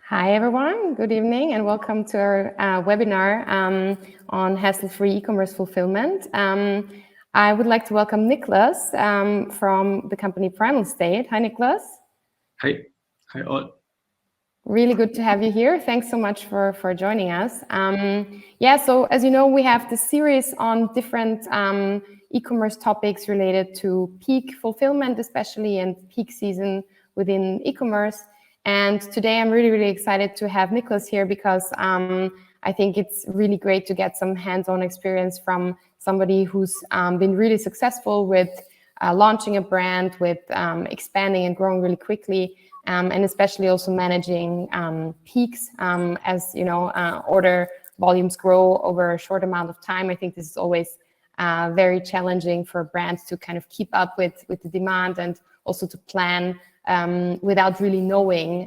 Hi, everyone. Good evening and welcome to our webinar on hassle-free e-commerce fulfillment. I would like to welcome Nicolas from the company Primal State. Hi, Nicolas. Hi. Hi, all. Really good to have you here. Thanks so much for joining us. So as you know, we have this series on different e-commerce topics related to peak fulfillment, especially, and peak season within e-commerce. And today I'm really, really excited to have Nicolas here because I think it's really great to get some hands-on experience from somebody who's been really successful with launching a brand, with expanding and growing really quickly, and especially also managing peaks as order volumes grow over a short amount of time. I think this is always very challenging for brands to kind of keep up with the demand and also to plan without really knowing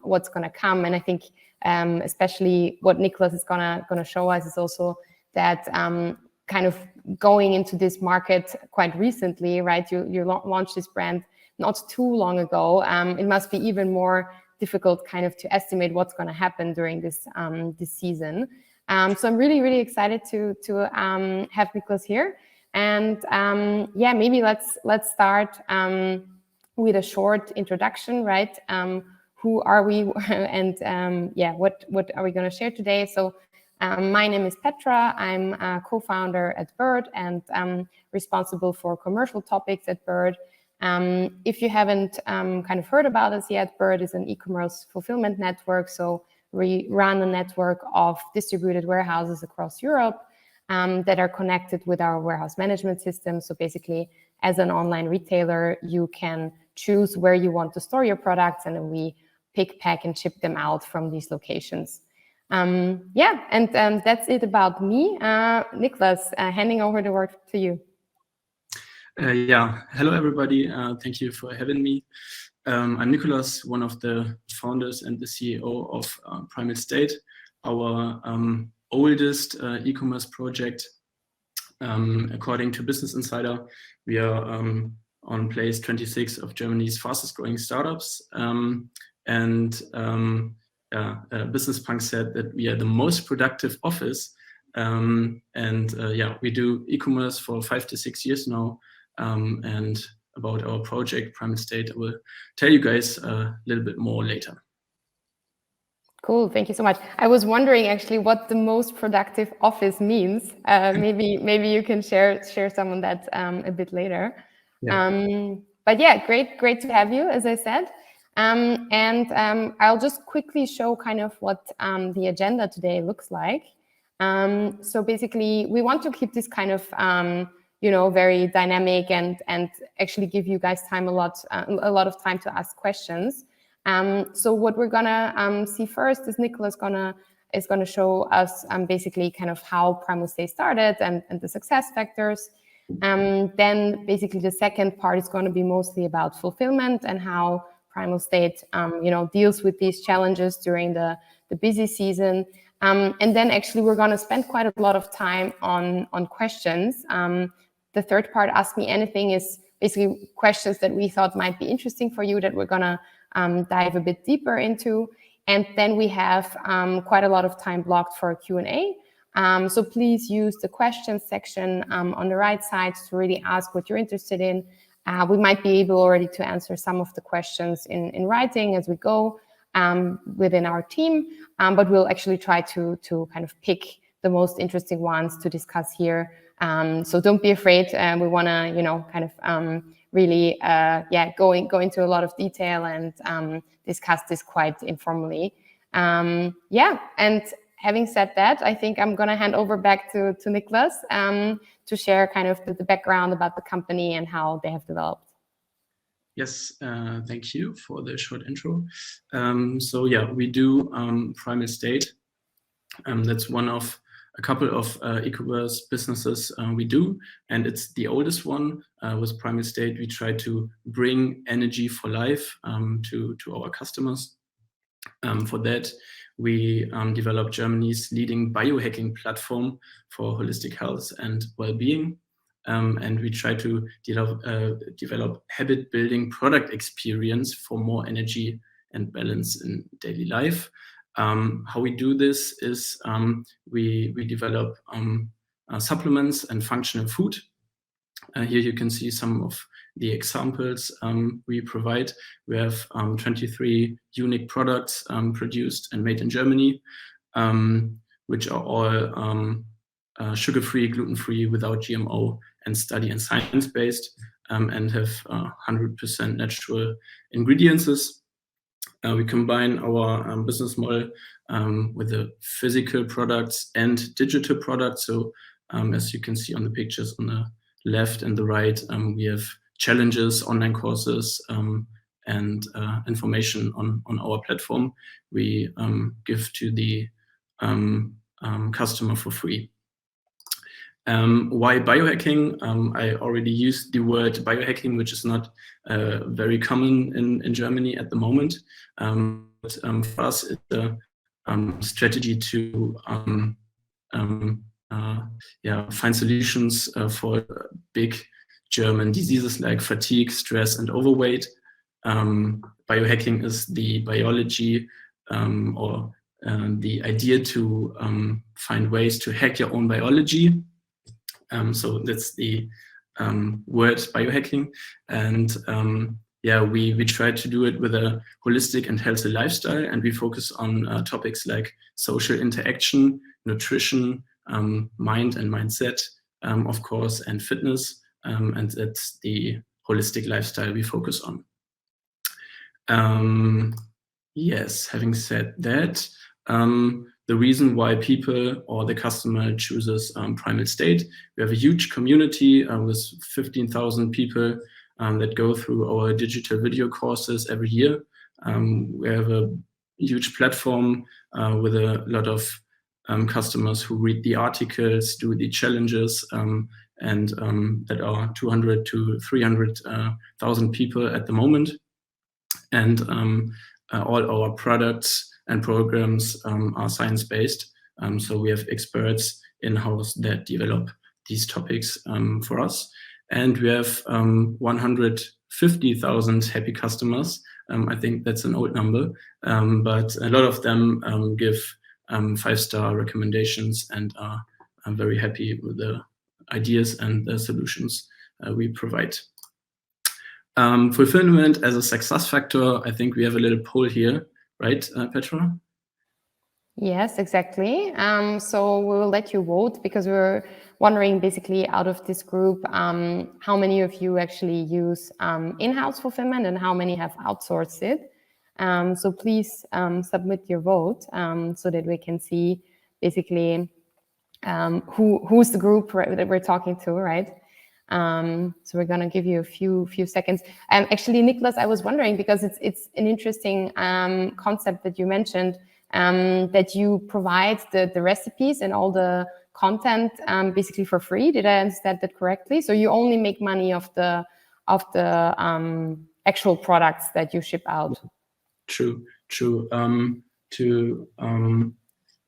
what's going to come. And I think especially what Nicolas is going to show us is also that kind of going into this market quite recently, right? You launched this brand not too long ago. It must be even more difficult kind of to estimate what's going to happen during this season. So I'm really, really excited to have Nicolas here. And maybe let's start with a short introduction, right? Who are we and what are we going to share today? So my name is Petra. I'm a co-founder at Byrd and responsible for commercial topics at Byrd. If you haven't kind of heard about us yet, Byrd is an e-commerce fulfillment network. So we run a network of distributed warehouses across Europe that are connected with our warehouse management system. So basically, as an online retailer, you can choose where you want to store your products, and then we pick, pack, and ship them out from these locations. And that's it about me. Nicolas, handing over the word to you. Hello, everybody. Thank you for having me. I'm Nicolas, one of the founders and the CEO of Primal State, our oldest e-commerce project. According to Business Insider, we are on place 26 of Germany's fastest growing startups. Business Punk said that we are the most productive office. We do e-commerce for 5 to 6 years now. And about our project, Primal State, I will tell you guys a little bit more later. Cool, thank you so much. I was wondering actually what the most productive office means. Maybe you can share some of that a bit later. Yeah. Great to have you, as I said. I'll just quickly show kind of what the agenda today looks like. So basically, we want to keep this kind of very dynamic and actually give you guys a lot of time to ask questions. So what we're gonna see first is Nicolas is gonna show us basically kind of how Primal State started and the success factors. Then basically the second part is going to be mostly about fulfillment and how Primal State deals with these challenges during the busy season. And then actually we're going to spend quite a lot of time on questions. The third part, Ask Me Anything, is basically questions that we thought might be interesting for you that we're going to dive a bit deeper into. And then we have quite a lot of time blocked for Q&A. So please use the questions section on the right side to really ask what you're interested in. We might be able already to answer some of the questions in writing as we go within our team, but we'll actually try to kind of pick the most interesting ones to discuss here. So don't be afraid. We want to, kind of really, go into a lot of detail and discuss this quite informally. And having said that, I think I'm going to hand over back to Nicolas to share kind of the background about the company and how they have developed. Yes, thank you for the short intro. We do Primal State. That's one of a couple of e-commerce businesses we do, and it's the oldest one. With Primal State, we try to bring energy for life to our customers. For that, we developed Germany's leading biohacking platform for holistic health and well-being. And we try to develop habit-building product experience for more energy and balance in daily life. How we do this is we develop supplements and functional food. Here you can see some of the examples we provide. We have 23 unique products produced and made in Germany, which are all sugar-free, gluten-free, without GMO, and study and science-based, and have 100% natural ingredients. We combine our business model with the physical products and digital products. So as you can see on the pictures on the left and the right, we have challenges, online courses, and information on our platform we give to the customer for free. Why biohacking? I already used the word biohacking, which is not very common in Germany at the moment. But for us, it's a strategy to find solutions for big German diseases like fatigue, stress, and overweight. Biohacking is the biology or the idea to find ways to hack your own biology. So that's the word biohacking. And we try to do it with a holistic and healthy lifestyle. And we focus on topics like social interaction, nutrition, mind and mindset, of course, and fitness. And that's the holistic lifestyle we focus on. Yes, having said that, the reason why people or the customer chooses Primal State, we have a huge community with 15,000 people that go through our digital video courses every year. We have a huge platform with a lot of customers who read the articles, do the challenges, and that are 200 to 300,000 people at the moment. And all our products and programs are science-based. So we have experts in-house that develop these topics for us. And we have 150,000 happy customers. I think that's an old number, but a lot of them give 5-star recommendations and are very happy with the ideas and the solutions we provide. Fulfillment as a success factor, I think we have a little poll here, right, Petra? Yes, exactly. So we will let you vote because we're wondering basically out of this group, how many of you actually use in-house fulfillment and how many have outsourced it. So please submit your vote so that we can see basically who's the group that we're talking to, right? So we're going to give you a few seconds. Actually, Nicolas, I was wondering because it's an interesting concept that you mentioned, that you provide the recipes and all the content basically for free. Did I understand that correctly? So you only make money of the actual products that you ship out. True.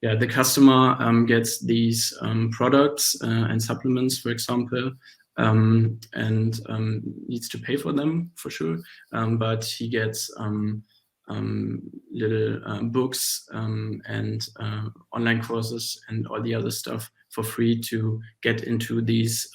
The customer gets these products and supplements, for example, and needs to pay for them for sure. But he gets little books and online courses and all the other stuff for free to get into these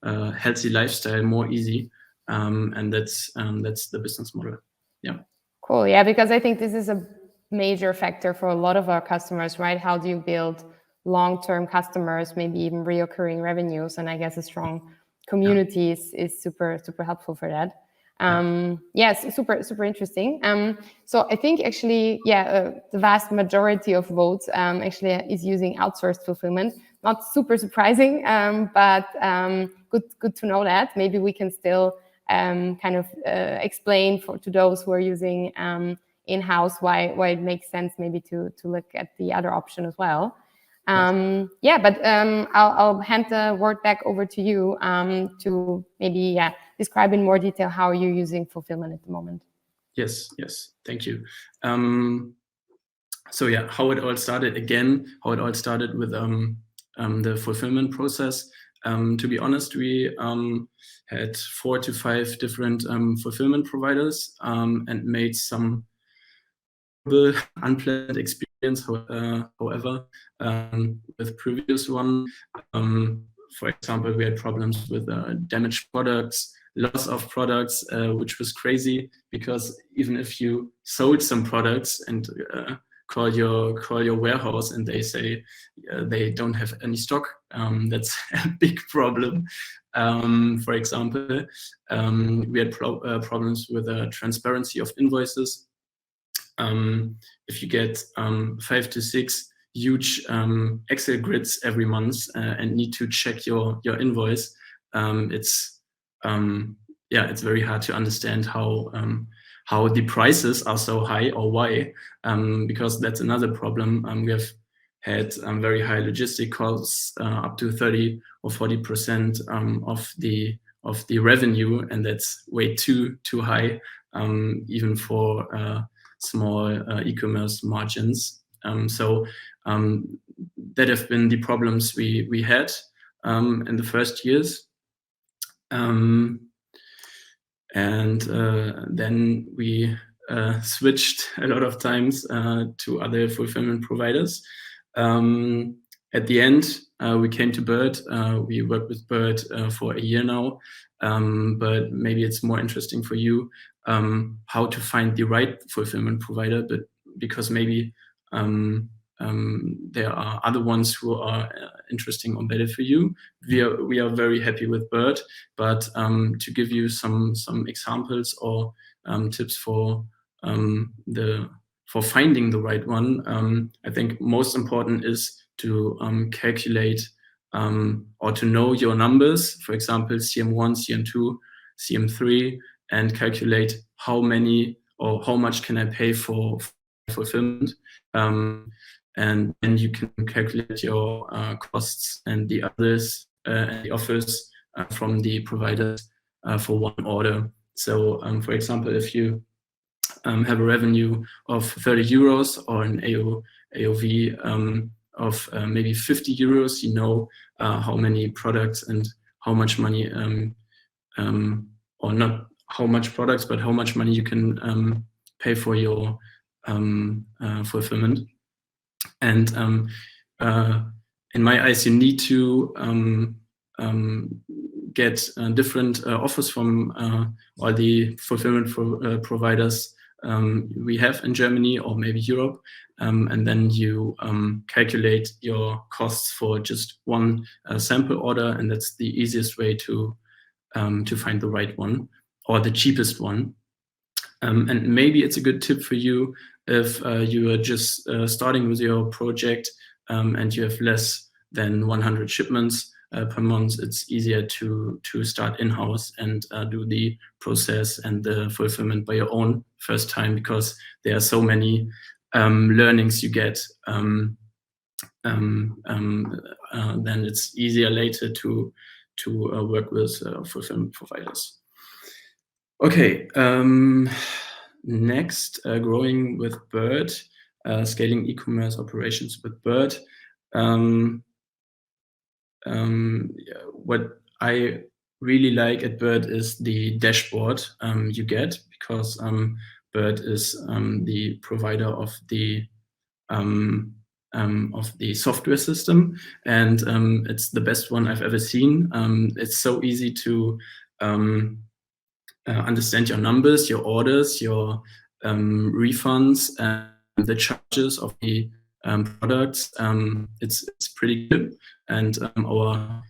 healthy lifestyle more easy. And that's the business model. Yeah. Cool. Yeah, because I think this is a major factor for a lot of our customers, right? How do you build long-term customers, maybe even reoccurring revenues? And I guess a strong community is super helpful for that. Yes, super interesting. So I think actually, the vast majority of votes actually is using outsourced fulfillment. Not super surprising, but good to know that. Maybe we can still kind of explain to those who are using in-house why it makes sense maybe to look at the other option as well. But I'll hand the word back over to you to maybe describe in more detail how you're using fulfillment at the moment. Yes, thank you. So how it all started with the fulfillment process. To be honest, we had 4 to 5 different fulfillment providers and made some unpleasant experience, however, with previous one. For example, we had problems with damaged products, loss of products, which was crazy, because even if you sold some products and call your warehouse and they say they don't have any stock, that's a big problem. For example, we had problems with transparency of invoices. If you get 5 to 6 huge Excel grids every month and need to check your invoice, it's very hard to understand how the prices are so high, or why, because that's another problem. We have had very high logistic costs, up to 30 or 40% of the revenue, and that's way too high, even for small e-commerce margins. So that have been the problems we had in the first years. And then we switched a lot of times to other fulfillment providers. At the end, we came to Byrd. We work with Byrd for a year now, but maybe it's more interesting for you how to find the right fulfillment provider, but because maybe there are other ones who are interesting or better for you. We are very happy with Byrd, but to give you some examples or tips for finding the right one, I think most important is to calculate or to know your numbers, for example, CM1, CM2, CM3, and calculate how many or how much can I pay for fulfillment. And then you can calculate your costs and the others and the offers from the providers for one order. So, for example, if you have a revenue of 30 euros or an AOV of maybe 50 euros, you know how many products and how much money, or not how much products, but how much money you can pay for your fulfillment. And in my eyes, you need to get different offers from all the fulfillment providers we have in Germany or maybe Europe, and then you calculate your costs for just one sample order, and that's the easiest way to find the right one or the cheapest one. And maybe it's a good tip for you if you are just starting with your project and you have less than 100 shipments per month. It's easier to start in-house and do the process and the fulfillment by your own first time, because there are so many learnings you get. Then it's easier later to work with fulfillment providers. Okay, next, growing with Byrd, scaling e-commerce operations with Byrd. What I really like at Byrd is the dashboard you get, because Byrd is the provider of the software system, and it's the best one I've ever seen. It's so easy to understand your numbers, your orders, your refunds, and the charges of the products. It's pretty good, and our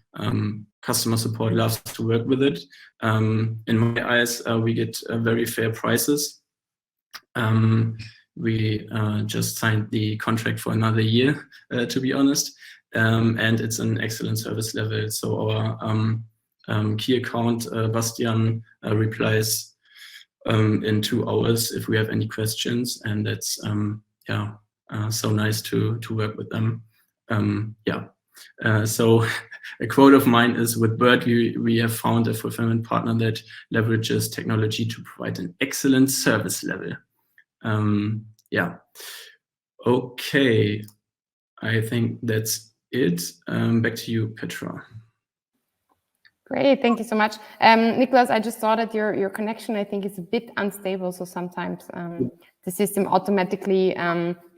customer support loves to work with it. In my eyes, we get very fair prices. We just signed the contract for another year, to be honest, and it's an excellent service level. So our key account, Bastian, replies in 2 hours if we have any questions, and that's so nice to work with them. So a quote of mine is, with Byrd, we have found a fulfillment partner that leverages technology to provide an excellent service level. Okay, I think that's it. Back to you, Petra. Great, thank you so much. Nicolas, I just saw that your connection, I think, is a bit unstable, so sometimes the system automatically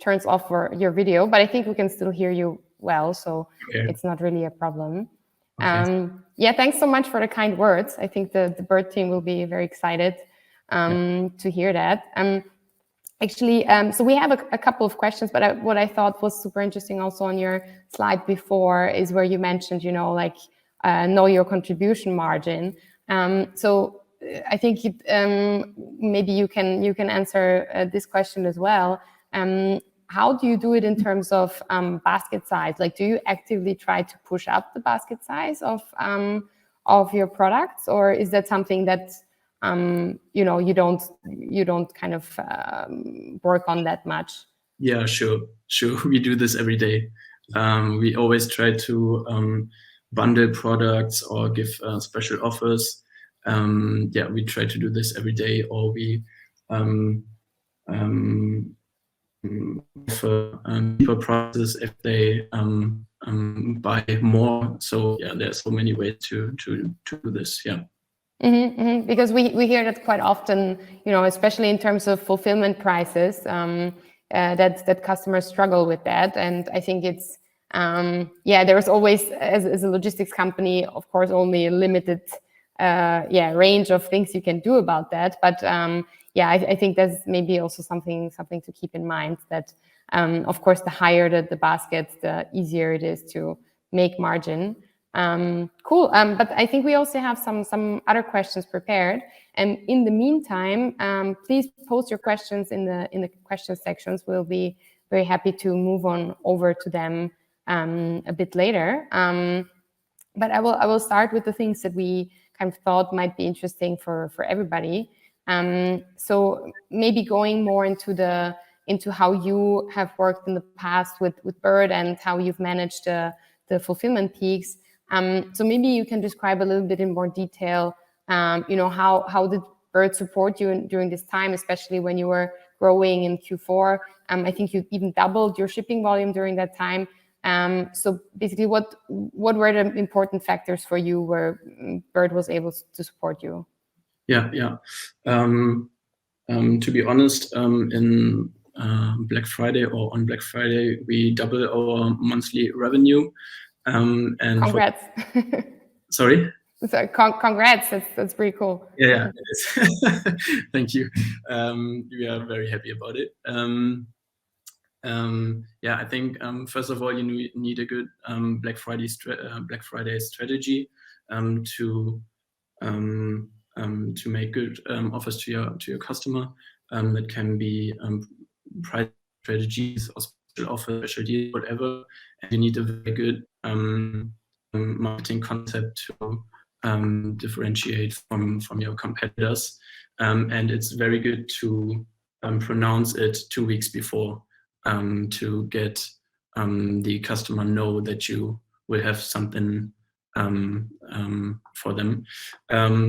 turns off your video, but I think we can still hear you well, so it's not really a problem. Yeah, thanks so much for the kind words. I think the Byrd team will be very excited to hear that. Actually, so we have a couple of questions, but what I thought was super interesting also on your slide before is where you mentioned, like, know your contribution margin. So I think maybe you can answer this question as well. How do you do it in terms of basket size? Like, do you actively try to push up the basket size of your products, or is that something that you don't kind of work on that much? Yeah, sure. We do this every day. We always try to bundle products or give special offers. Yeah, we try to do this every day, or we offer cheaper prices if they buy more. So yeah, there's so many ways to do this. Yeah. Because we hear that quite often, especially in terms of fulfillment prices, that customers struggle with that. And I think it's there's always, as a logistics company, of course, only a limited range of things you can do about that. But I think that's maybe also something to keep in mind, that of course the higher the basket, the easier it is to make margin. Cool. But I think we also have some other questions prepared. And in the meantime, please post your questions in the question sections. We'll be very happy to move on over to them a bit later. But I will start with the things that we kind of thought might be interesting for everybody. So maybe going more into how you have worked in the past with Byrd and how you've managed the fulfillment peaks. So maybe you can describe a little bit in more detail, how did Byrd support you during this time, especially when you were growing in Q4. I think you even doubled your shipping volume during that time. So basically, what were the important factors for you where Byrd was able to support you? Yeah. To be honest, in Black Friday or on Black Friday, we double our monthly revenue. And congrats. Sorry? So, congrats. That's pretty cool. Yeah, it is. Thank you. We are very happy about it. I think first of all, you need a good Black Friday strategy to make good offers to your customer. That can be price strategies or special offers, special deals, whatever. And you need a very good marketing concept to differentiate from your competitors. And it's very good to pronounce it 2 weeks before to get the customer know that you will have something for them.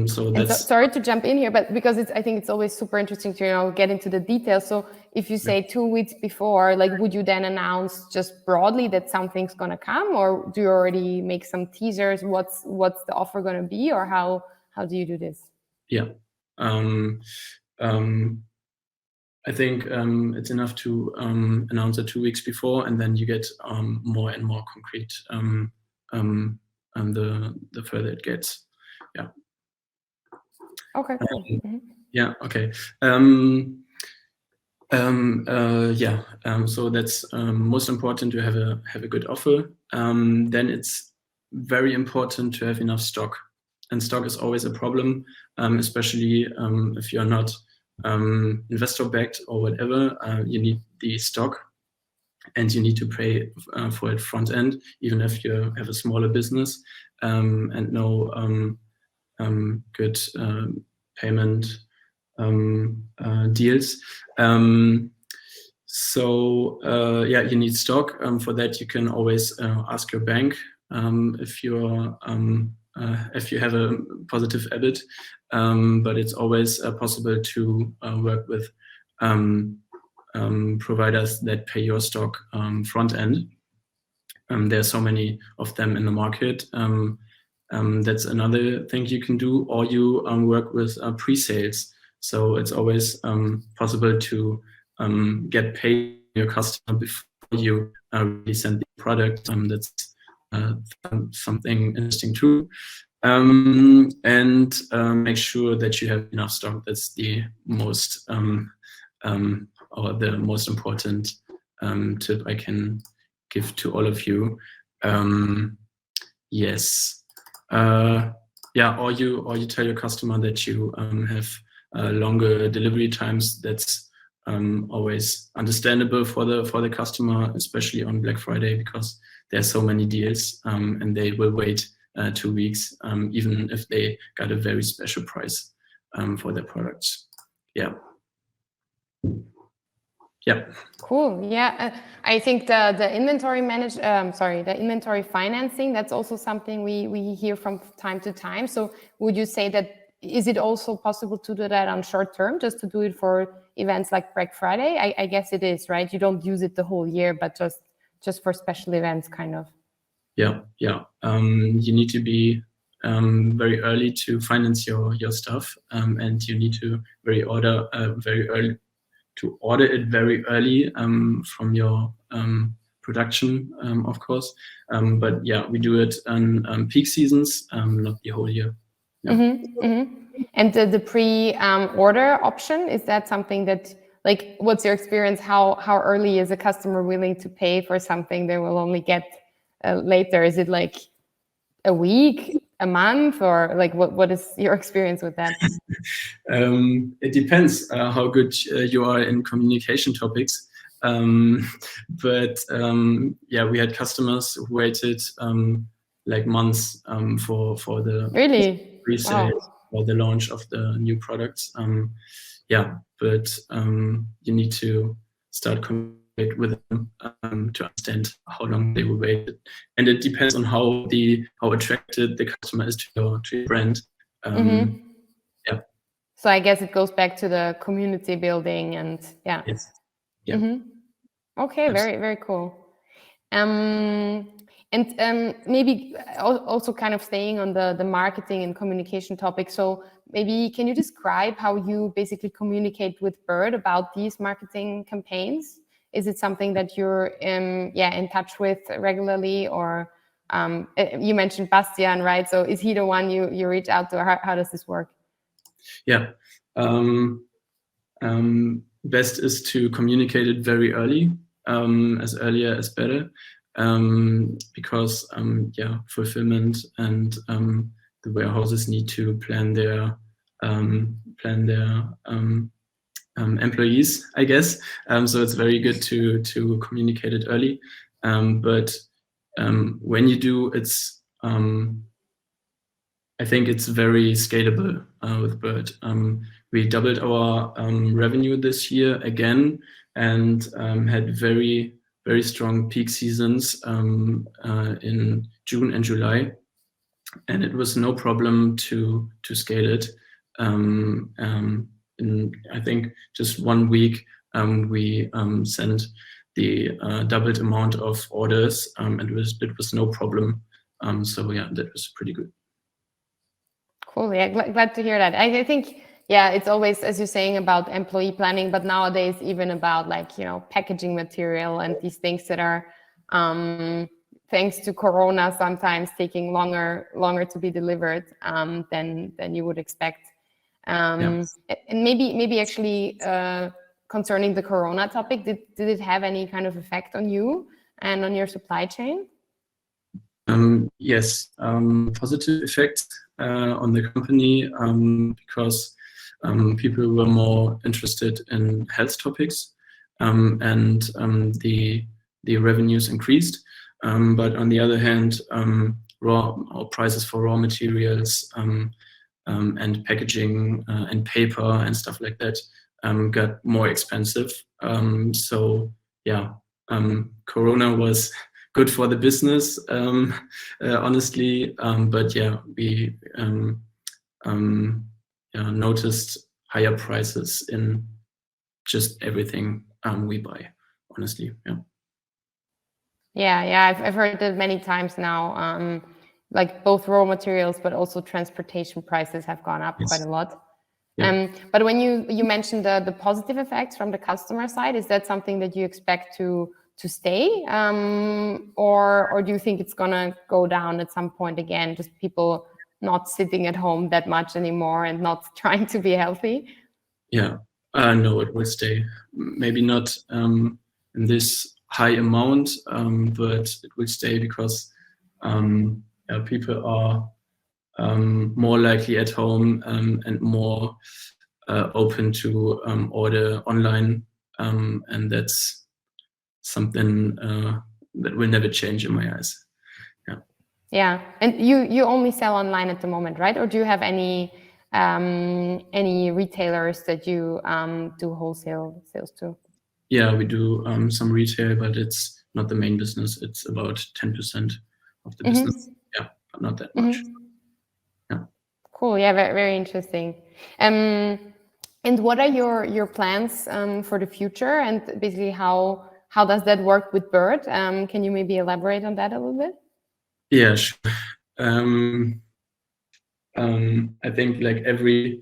So that's sorry to jump in here, but because I think it's always super interesting to get into the details. So if you say 2 weeks before, like, would you then announce just broadly that something's gonna come, or do you already make some teasers? What's the offer gonna be, or how do you do this? Yeah, I think it's enough to announce it 2 weeks before, and then you get more and more concrete the further it gets. Yeah. Okay, cool. Yeah, okay. So that's most important to have a good offer. Then it's very important to have enough stock. And stock is always a problem, especially if you're not investor backed or whatever. You need the stock, and you need to pay for it front end, even if you have a smaller business and no good payment deals. You need stock. For that, you can always ask your bank if you have a positive EBIT, but it's always possible to work with providers that pay your stock There are so many of them in the market. That's another thing you can do, or you work with pre-sales. So it's always possible to get paid your customer before you really send the product. That's something interesting too. And make sure that you have enough stock. That's the most or the most important tip I can give to all of you. Yes. Yeah, or you tell your customer that you have longer delivery times. That's always understandable for the customer, especially on Black Friday, because there's so many deals, and they will wait 2 weeks, even if they got a very special price for their products. Yeah. Yeah. Cool. Yeah, I think the inventory the inventory financing, that's also something we hear from time to time. So would you say that is it also possible to do that on short term, just to do it for events like Black Friday? I guess it is, right? You don't use it the whole year, but just for special events, kind of. Yeah. You need to be very early to finance your stuff, and you need to order it very early from your production, of course. But yeah, we do it on peak seasons, not the whole year. Yeah. And the pre-order option, is that something that, like, what's your experience? How early is a customer willing to pay for something they will only get later? Is it like a week, a month, or like what is your experience with that? It depends how good you are in communication topics. But yeah, we had customers who waited like months for the Really? pre-sale Wow. or the launch of the new products. Yeah, but you need to start communicating with them to understand how long they will wait, and it depends on how attracted the customer is to your brand. Yeah. So I guess it goes back to the community building and yeah. Yes. Yeah. Okay, very, very cool. And maybe also kind of staying on the marketing and communication topic. So maybe can you describe how you basically communicate with byrd about these marketing campaigns? Is it something that you're in touch with regularly, or you mentioned Bastian, right? So is he the one you reach out to, or how does this work? Yeah. Best is to communicate it very early, as earlier as better, because yeah, fulfillment and the warehouses need to plan their employees, I guess. So it's very good to communicate it early. But when you do, it's I think it's very scalable with byrd. We doubled our revenue this year again, and had very, very strong peak seasons in June and July, and it was no problem to scale it. In I think just 1 week, we sent the doubled amount of orders, and it was no problem. So yeah, that was pretty good. Cool. Yeah, glad to hear that. I think, yeah, it's always, as you're saying, about employee planning, but nowadays even about, like, packaging material and these things that are, thanks to Corona, sometimes taking longer to be delivered than you would expect. And maybe actually concerning the Corona topic, did it have any kind of effect on you and on your supply chain? Yes, positive effect on the company, because people were more interested in health topics, and the revenues increased. But on the other hand, prices for raw materials and packaging and paper and stuff like that got more expensive. So yeah, Corona was good for the business, honestly. But yeah, we noticed higher prices in just everything we buy, honestly. Yeah. Yeah, I've heard that many times now. like both raw materials, but also transportation prices have gone up quite a lot. But when you mentioned the positive effects from the customer side, is that something that you expect to stay, or do you think it's gonna go down at some point again? Just people not sitting at home that much anymore and not trying to be healthy? Yeah, no, it will stay. Maybe not in this high amount, but it will stay because people are more likely at home and more open to order online, and that's something that will never change in my eyes. Yeah, and you only sell online at the moment, right? Or do you have any retailers that you do wholesale sales to? Yeah, we do some retail, but it's not the main business. It's about 10% of the business. Yeah, but not that much. Yeah. Cool. Yeah, very, very interesting. And what are your plans for the future? And basically, how does that work with byrd? Can you maybe elaborate on that a little bit? Yeah, sure. I think like every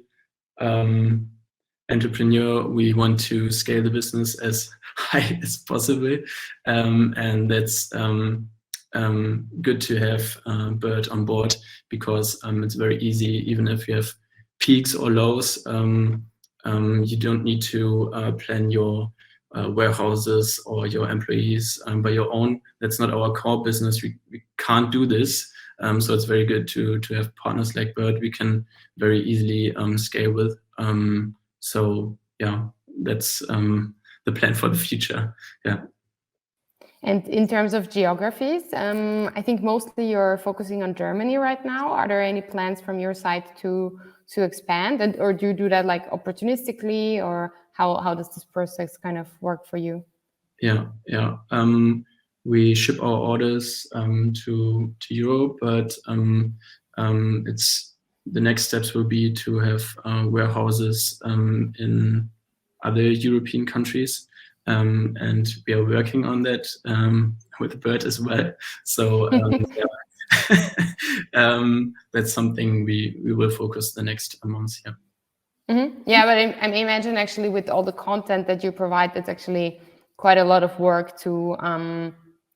entrepreneur, we want to scale the business as high as possible, and that's good to have byrd on board, because it's very easy. Even if you have peaks or lows, you don't need to plan your warehouses or your employees by your own. That's not our core business. We can't do this. So it's very good to have partners like byrd we can very easily scale with. So yeah, that's the plan for the future. Yeah. And in terms of geographies, I think mostly you're focusing on Germany right now. Are there any plans from your side to expand, or do you do that like opportunistically, or how does this process kind of work for you? Yeah. We ship our orders to Europe, but it's the next steps will be to have warehouses in other European countries, and we are working on that with byrd as well. So that's something we will focus the next months. Yeah. Yeah, but I imagine actually with all the content that you provide, it's actually quite a lot of work to.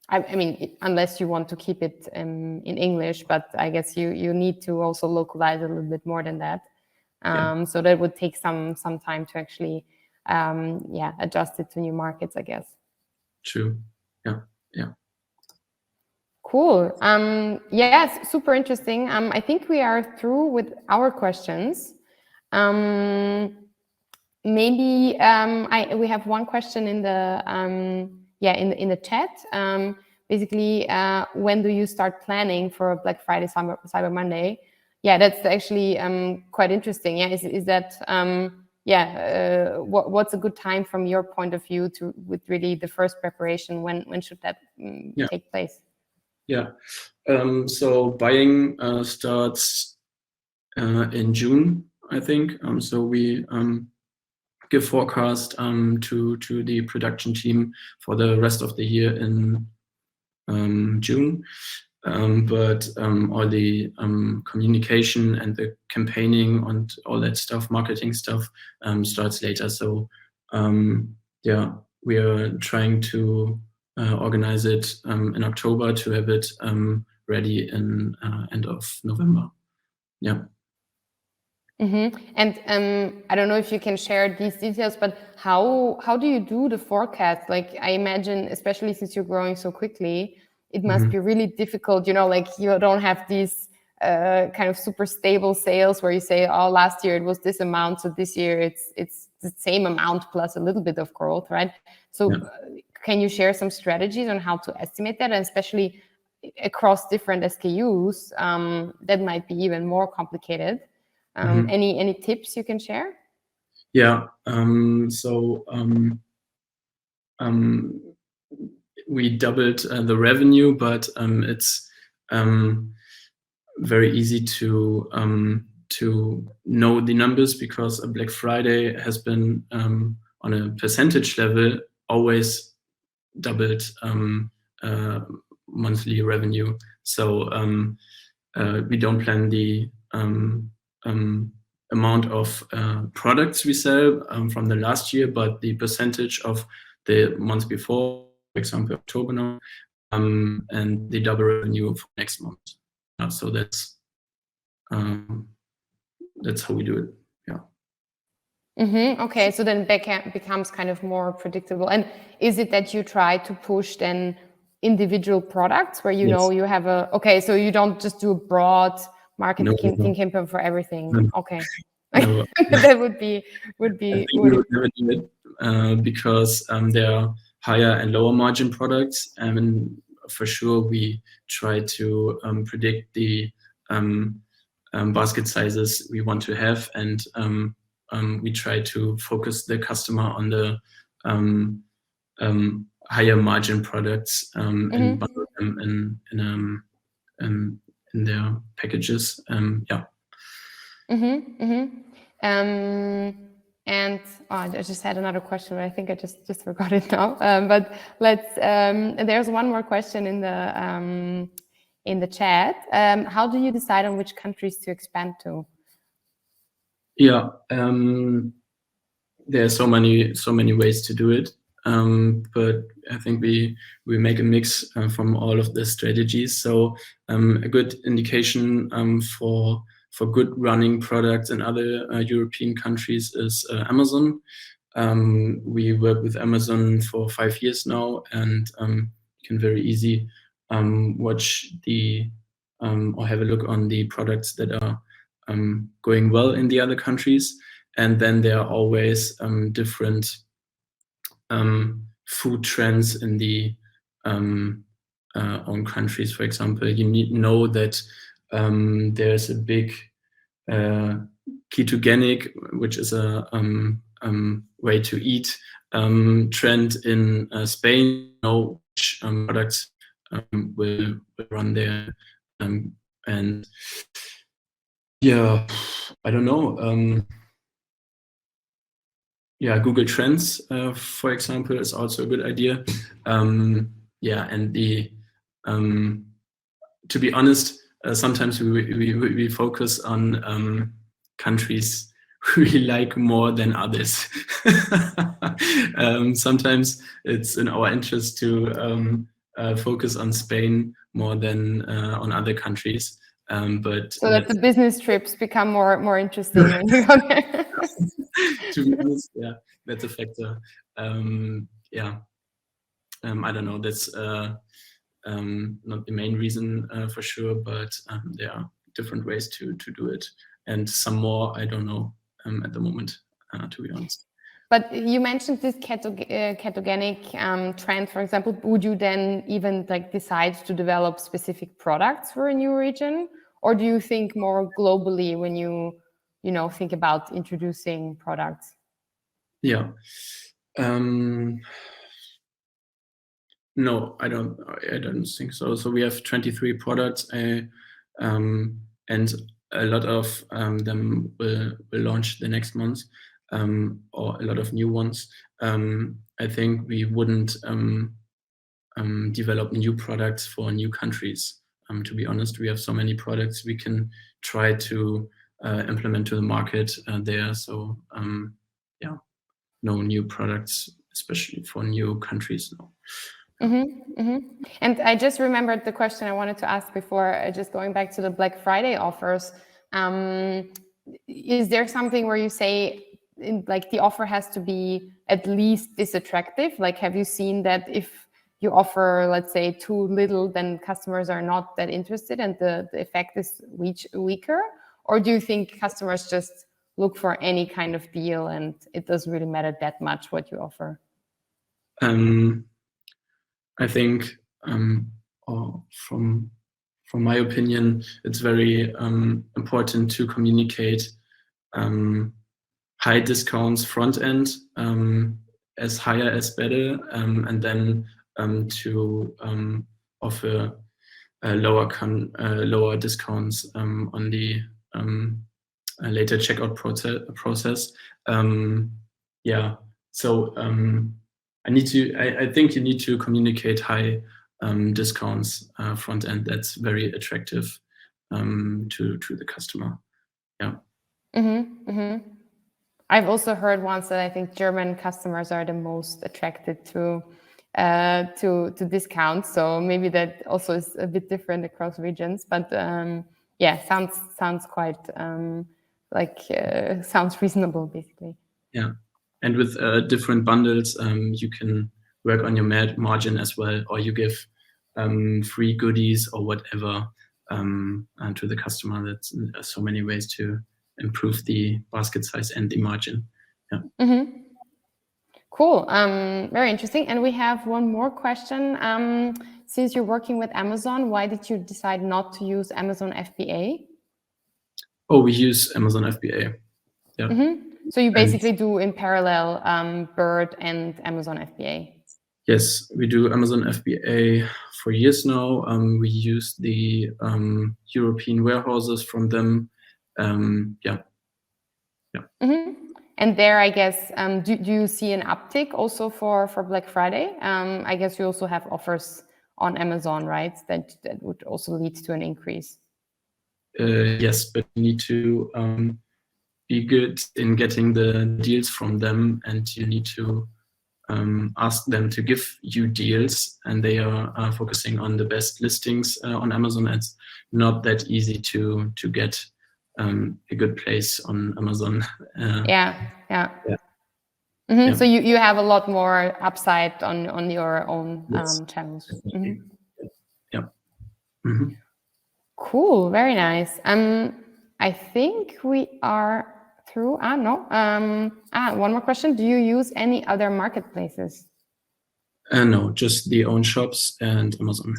I mean, unless you want to keep it in English, but I guess you need to also localize a little bit more than that. So that would take some time to actually adjust it to new markets, I guess. True. Yeah. Cool. Yes, super interesting. I think we are through with our questions. Maybe we have one question in the in the chat. Basically, when do you start planning for Black Friday, Cyber Monday? Yeah, that's actually quite interesting. Yeah, is that what's a good time from your point of view with really the first preparation? When should that take place? Yeah. So buying starts in June, I think. So we give forecast to the production team for the rest of the year in June. But all the communication and the campaigning and all that stuff, marketing stuff, starts later. So we are trying to organize it in October to have it ready in end of November. Yeah. And I don't know if you can share these details, but how do you do the forecast? Like, I imagine, especially since you're growing so quickly, it must be really difficult. You know, like you don't have these kind of super stable sales where you say, oh, last year it was this amount, so this year it's the same amount plus a little bit of growth, right? So can you share some strategies on how to estimate that, and especially across different SKUs? That might be even more complicated. Any tips you can share? Yeah. We doubled the revenue, but it's very easy to know the numbers, because a Black Friday has been on a percentage level always doubled monthly revenue. So we don't plan the amount of products we sell from the last year, but the percentage of the month before, for example, October now, and the double revenue for next month. So that's how we do it. Yeah. Okay, so then becomes kind of more predictable. And is it that you try to push then individual products where you know you have so you don't just do a broad marketing campaign for everything? No. Okay. No. That would be. I think we would never do it because there are higher and lower margin products, and for sure we try to predict the basket sizes we want to have, and we try to focus the customer on the higher margin products and bundle them in their packages. And I just had another question, but I think I just forgot it now. But let's. There's one more question in the chat. How do you decide on which countries to expand to? Yeah, there are so many ways to do it, but I think we make a mix from all of the strategies. So a good indication for good running products in other European countries is Amazon. We work with Amazon for 5 years now, and you can very easy watch or have a look on the products that are going well in the other countries. And then there are always different food trends in the own countries. For example, you need to know that there's a big ketogenic, which is a way to eat trend in Spain. You know which products will run there, and yeah, I don't know. Yeah, Google Trends, for example, is also a good idea. Yeah, and to be honest, sometimes we focus on countries we like more than others. Sometimes it's in our interest to focus on Spain more than on other countries. But so that the business trips become more interesting when you go there. To be honest, yeah, that's a factor. Yeah, I don't know. That's not the main reason for sure, but there are different ways to do it, and some more I don't know at the moment, to be honest. But you mentioned this ketogenic trend, for example. Would you then even decide to develop specific products for a new region, or do you think more globally when you think about introducing products? Yeah. No, I don't think so. So we have 23 products, and a lot of them will launch the next month, or a lot of new ones. I think we wouldn't develop new products for new countries. To be honest, we have so many products we can try to implement to the market there. So yeah, no new products, especially for new countries. No. And I just remembered the question I wanted to ask before, just going back to the Black Friday offers. Is there something where you say the offer has to be at least this attractive? Like, have you seen that if you offer, let's say, too little, then customers are not that interested and the effect is weaker? Or do you think customers just look for any kind of deal and it doesn't really matter that much what you offer? I think, from my opinion, it's very important to communicate high discounts front end, as higher as better, and then to offer lower discounts on the later checkout process. Yeah, so I think you need to communicate high discounts front end. That's very attractive. to the customer. Yeah. I've also heard once that I think German customers are the most attracted to discounts. So maybe that also is a bit different across regions. But yeah, sounds quite sounds reasonable, basically. Yeah, and with different bundles, you can work on your margin as well, or you give free goodies or whatever to the customer. That's so many ways to improve the basket size and the margin. Yeah. Cool. Very interesting. And we have one more question. Since you're working with Amazon, why did you decide not to use Amazon FBA? Oh, we use Amazon FBA. Yeah. So you basically do in parallel Byrd and Amazon FBA. Yes, we do Amazon FBA for years now. We use the European warehouses from them. Yeah. And there, I guess, do you see an uptick also for Black Friday? I guess you also have offers on Amazon, right? That would also lead to an increase. Yes, but you need to be good in getting the deals from them, and you need to ask them to give you deals, and they are focusing on the best listings on Amazon. It's not that easy to get a good place on Amazon. Yeah. So you have a lot more upside on your own channels. Yeah. Cool. Very nice. I think we are through. No. One more question. Do you use any other marketplaces? No, just the own shops and Amazon.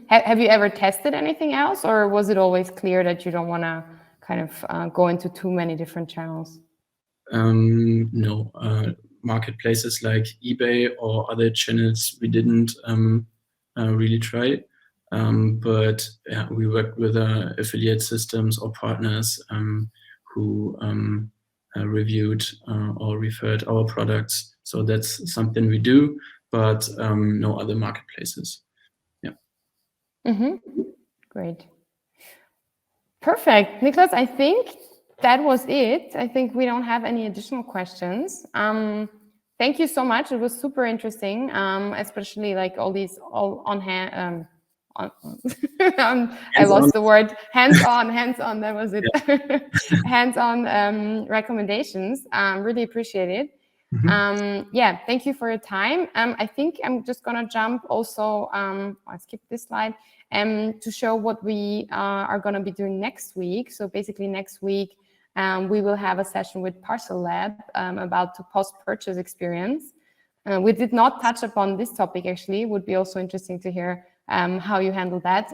Have you ever tested anything else, or was it always clear that you don't want to kind of go into too many different channels? No, marketplaces like eBay or other channels we didn't really try. But yeah, we work with affiliate systems or partners who reviewed or referred our products. So that's something we do, but no other marketplaces. Yeah. Great. Perfect. Nicolas, I think that was it. I think we don't have any additional questions. Thank you so much. It was super interesting, especially like all on hand. I lost the word. Hands-on. That was it. Yeah. Hands-on recommendations. Really appreciate it. Yeah, thank you for your time. I think I'm just gonna jump also. I'll skip this slide to show what we are gonna be doing next week. So basically next week we will have a session with Parcel Lab about the post-purchase experience. We did not touch upon this topic actually. It would be also interesting to hear how you handle that.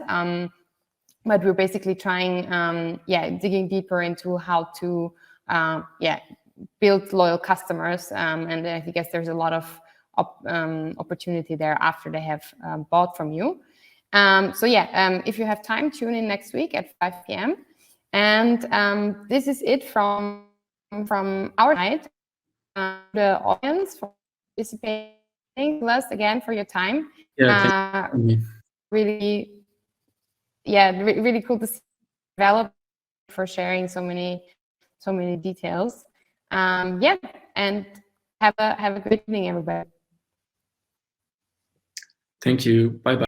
But we're basically trying, digging deeper into how to, build loyal customers. And I guess there's a lot of opportunity there after they have bought from you. If you have time, tune in next week at 5 p.m. And this is it from our side. The audience for participating. Nicolas, again for your time. Yeah, really cool to see you develop, for sharing so many details. And have a good evening, everybody. Thank you. Bye bye.